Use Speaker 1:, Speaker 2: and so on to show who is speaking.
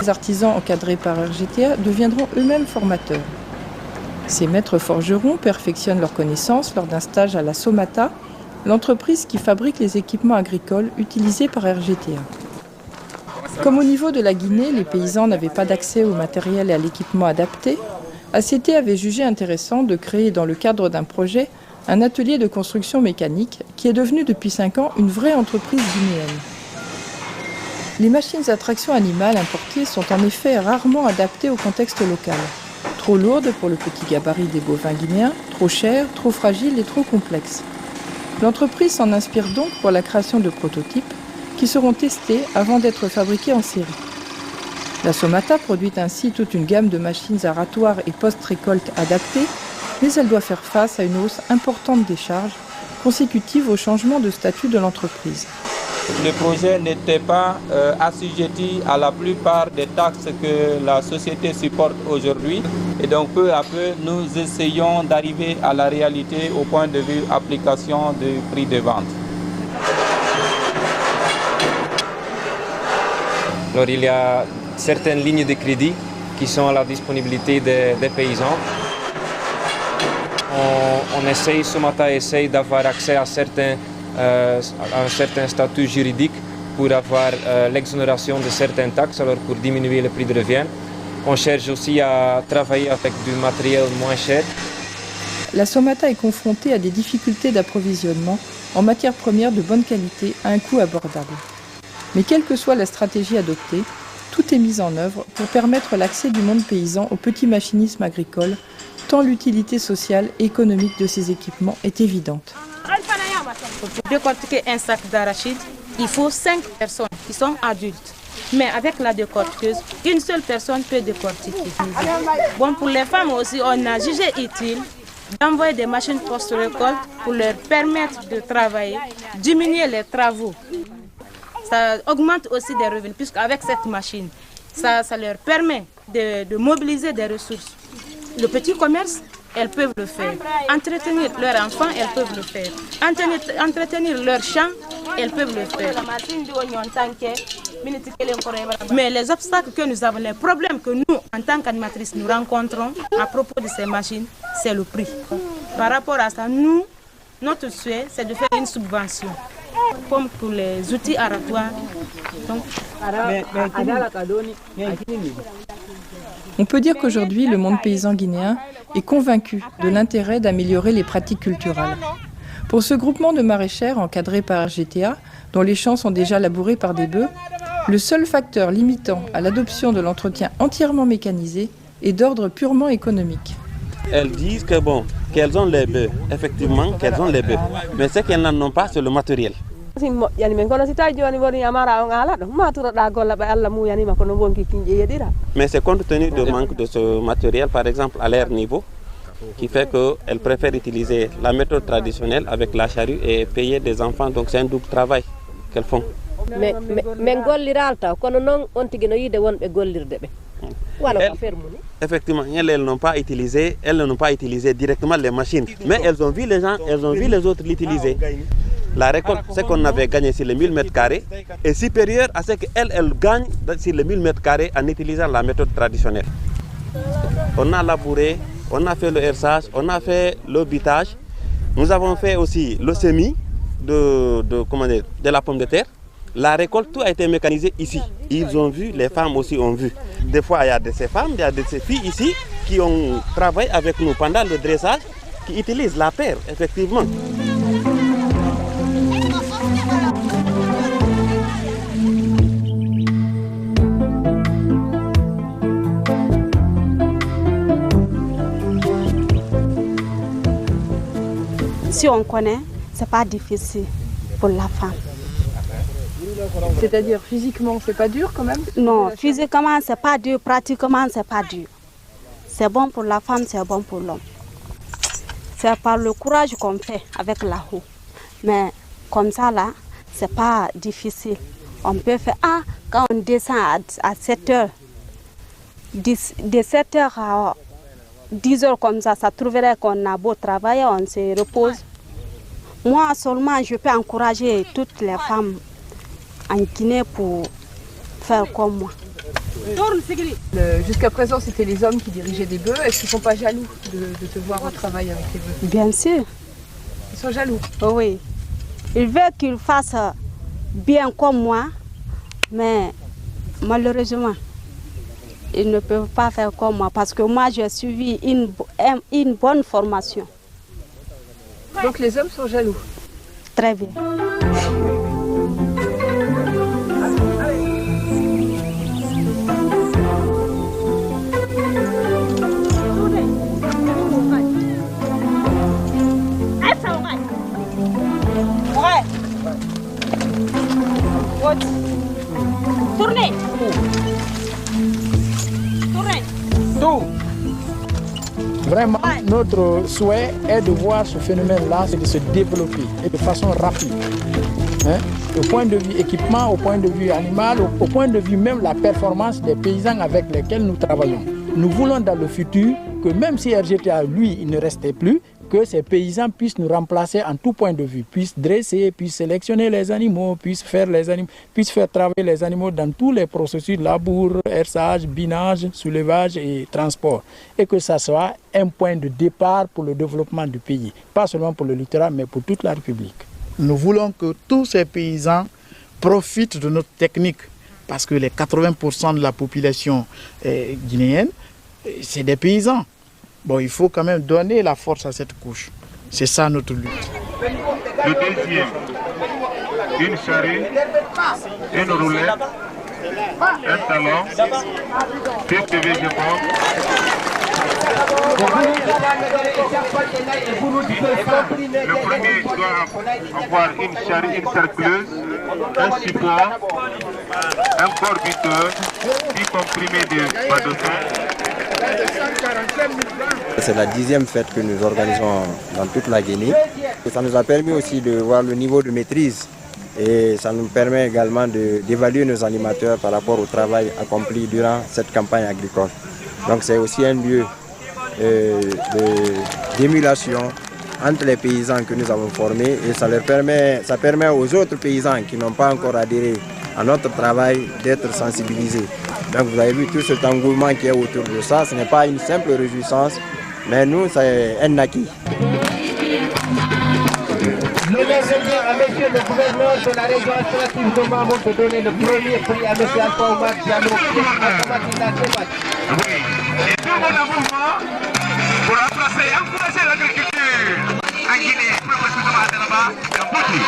Speaker 1: maîtres artisans encadrés par RGTA deviendront eux-mêmes formateurs. Ces maîtres forgerons perfectionnent leurs connaissances lors d'un stage à la Somata, l'entreprise qui fabrique les équipements agricoles utilisés par RGTA. Comme au niveau de la Guinée, les paysans n'avaient pas d'accès au matériel et à l'équipement adapté, ACT avait jugé intéressant de créer dans le cadre d'un projet un atelier de construction mécanique qui est devenu depuis 5 ans une vraie entreprise guinéenne. Les machines à traction animale importées sont en effet rarement adaptées au contexte local. Trop lourdes pour le petit gabarit des bovins guinéens, trop chères, trop fragiles et trop complexes. L'entreprise s'en inspire donc pour la création de prototypes qui seront testés avant d'être fabriqués en série. La Somata produit ainsi toute une gamme de machines aratoires et post-récolte adaptées, mais elle doit faire face à une hausse importante des charges consécutive au changement de statut de l'entreprise.
Speaker 2: Le projet n'était pas assujetti à la plupart des taxes que la société supporte aujourd'hui. Et donc peu à peu, nous essayons d'arriver à la réalité au point de vue application du prix de vente.
Speaker 3: Alors il y a certaines lignes de crédit qui sont à la disponibilité des paysans. Somata essaye d'avoir accès à un certain statut juridique pour avoir l'exonération de certaines taxes, alors pour diminuer le prix de revient. On cherche aussi à travailler avec du matériel moins cher.
Speaker 1: La Somata est confrontée à des difficultés d'approvisionnement en matières premières de bonne qualité à un coût abordable. Mais quelle que soit la stratégie adoptée, tout est mis en œuvre pour permettre l'accès du monde paysan au petit machinisme agricole, tant l'utilité sociale et économique de ces équipements est évidente.
Speaker 4: Pour décortiquer un sac d'arachide, il faut 5 personnes qui sont adultes. Mais avec la décortiqueuse, une seule personne peut décortiquer. Bon, pour les femmes aussi, on a jugé utile d'envoyer des machines post-récolte pour leur permettre de travailler, diminuer les travaux. Ça augmente aussi des revenus, puisqu'avec cette machine, ça leur permet de mobiliser des ressources. Le petit commerce, elles peuvent le faire. Entretenir leurs enfants, elles peuvent le faire. Entretenir leurs champs, elles peuvent le faire. Mais les obstacles que nous avons, les problèmes que nous, en tant qu'animatrices, nous rencontrons à propos de ces machines, c'est le prix. Par rapport à ça, notre souhait, c'est de faire une subvention, comme pour les outils aratoires.
Speaker 1: On peut dire qu'aujourd'hui, le monde paysan guinéen est convaincu de l'intérêt d'améliorer les pratiques culturelles. Pour ce groupement de maraîchères encadré par RGTA, dont les champs sont déjà labourés par des bœufs, le seul facteur limitant à l'adoption de l'entretien entièrement mécanisé est d'ordre purement économique.
Speaker 5: Elles disent que qu'elles ont les bœufs, effectivement qu'elles ont les bœufs, mais ce qu'elles n'en ont pas, c'est le matériel. Mais c'est compte tenu du manque de ce matériel, par exemple à leur niveau, qui fait qu'elles préfèrent utiliser la méthode traditionnelle avec la charrue et payer des enfants, donc c'est un double travail qu'elles font. Effectivement, elles n'ont pas utilisé directement les machines, mais elles ont vu les gens, elles ont vu les autres l'utiliser. La récolte, ce qu'on avait gagné sur les 1000 m² est supérieur à ce qu'elles gagnent sur les 1000 m² en utilisant la méthode traditionnelle. On a labouré, on a fait le herçage, on a fait le bitage. Nous avons fait aussi le semis de la pomme de terre. La récolte, tout a été mécanisé ici. Ils ont vu, les femmes aussi ont vu. Des fois, il y a de ces femmes, il y a de ces filles ici qui ont travaillé avec nous pendant le dressage, qui utilisent la terre, effectivement.
Speaker 6: Si on connaît, c'est pas difficile pour la femme.
Speaker 1: C'est-à-dire physiquement, c'est pas dur quand même?
Speaker 6: Non, physiquement, c'est pas dur, pratiquement, c'est pas dur. C'est bon pour la femme, c'est bon pour l'homme. C'est par le courage qu'on fait avec la roue. Mais comme ça, là, c'est pas difficile. On peut faire, quand on descend à 7 heures, de 7 heures à 10 heures comme ça trouverait qu'on a beau travailler, on se repose. Moi seulement, je peux encourager toutes les femmes en Guinée pour faire comme moi.
Speaker 1: Jusqu'à présent, c'était les hommes qui dirigeaient des bœufs. Est-ce qu'ils ne sont pas jaloux de te voir au travail avec les bœufs?
Speaker 6: Bien sûr.
Speaker 1: Ils sont jaloux?
Speaker 6: Oui. Ils veulent qu'ils fassent bien comme moi, mais malheureusement, ils ne peuvent pas faire comme moi parce que moi, j'ai suivi une bonne formation.
Speaker 1: Donc les hommes sont jaloux?
Speaker 6: Très bien.
Speaker 4: Tournez.
Speaker 7: Vraiment, notre souhait est de voir ce phénomène-là de se développer et de façon rapide. Au point de vue équipement, au point de vue animal, au point de vue même la performance des paysans avec lesquels nous travaillons. Nous voulons dans le futur que même si RGTA, lui, il ne restait plus, que ces paysans puissent nous remplacer en tout point de vue, puissent dresser, puissent sélectionner les animaux, puissent faire travailler les animaux dans tous les processus, labour, herçage, binage, soulevage et transport. Et que ça soit un point de départ pour le développement du pays, pas seulement pour le littoral, mais pour toute la République.
Speaker 8: Nous voulons que tous ces paysans profitent de notre technique, parce que les 80% de la population guinéenne, c'est des paysans. Bon, il faut quand même donner la force à cette couche. C'est ça notre lutte.
Speaker 9: Le deuxième, une charrue, une roulette, un talon, 2 PV de pompe. Le premier doit avoir une charrue, une cercleuse, un support, un corps buteur, 10 comprimés de badossin.
Speaker 10: C'est la 10e fête que nous organisons dans toute la Guinée. Et ça nous a permis aussi de voir le niveau de maîtrise et ça nous permet également d'évaluer nos animateurs par rapport au travail accompli durant cette campagne agricole. Donc c'est aussi un lieu d'émulation entre les paysans que nous avons formés et ça permet aux autres paysans qui n'ont pas encore adhéré à notre travail d'être sensibilisés. Donc vous avez vu tout cet engouement qui est autour de ça, ce n'est pas une simple réjouissance, mais nous c'est un acquis.
Speaker 11: Nous remercions à monsieur le gouverneur de la région administrative de Mamou de donner le premier prix à monsieur Alpha Omar Diallo qui a débattu.
Speaker 9: Oui, et tout le monde a mouvement pour encourager l'agriculture en Guinée, plus précisément à Délaba et en Bouti.